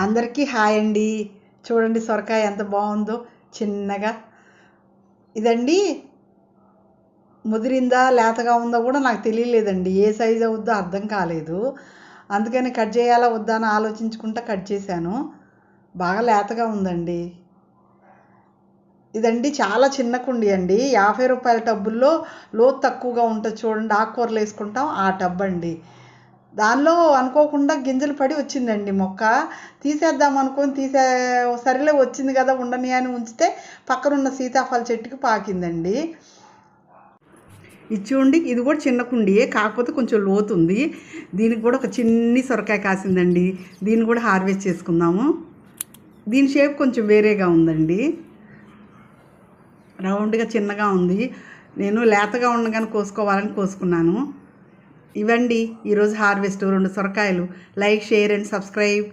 అందరికీ హాయ్ అండి. చూడండి సొరకాయ ఎంత బాగుందో చిన్నగా. ఇదండి ముదిరిందా లేతగా ఉందో కూడా నాకు తెలియలేదండి. ఏ సైజు అవుద్దో అర్థం కాలేదు. అందుకని కట్ చేయాలా వద్దా అని ఆలోచించుకుంటా కట్ చేశాను. బాగా లేతగా ఉందండి. ఇదండి చాలా చిన్న కుండీ అండి. రూ. 50 టబ్బుల్లో లోతు తక్కువగా ఉంటుంది చూడండి, ఆకుకూరలు వేసుకుంటాం ఆ టబ్ అండి. దానిలో అనుకోకుండా గింజలు పడి వచ్చిందండి మొక్క. తీసేద్దాం అనుకొని సరేలే వచ్చింది కదా ఉండని అని ఉంచితే పక్కనున్న సీతాఫల చెట్టుకి పాకిందండి. ఇది చూడండి, ఇది కూడా చిన్న కుండియే, కాకపోతే కొంచెం లోతు ఉంది. దీనికి కూడా ఒక చిన్ని సొరకాయ కాసిందండి. దీన్ని కూడా హార్వెస్ట్ చేసుకుందాము. దీని షేప్ కొంచెం వేరేగా ఉందండి, రౌండ్గా చిన్నగా ఉంది. నేను లేతగా ఉండగానే కోసుకోవాలని కోసుకున్నాను. ఇవండి ఈరోజు హార్వెస్ట్ 2 సొరకాయలు. Like, share and subscribe.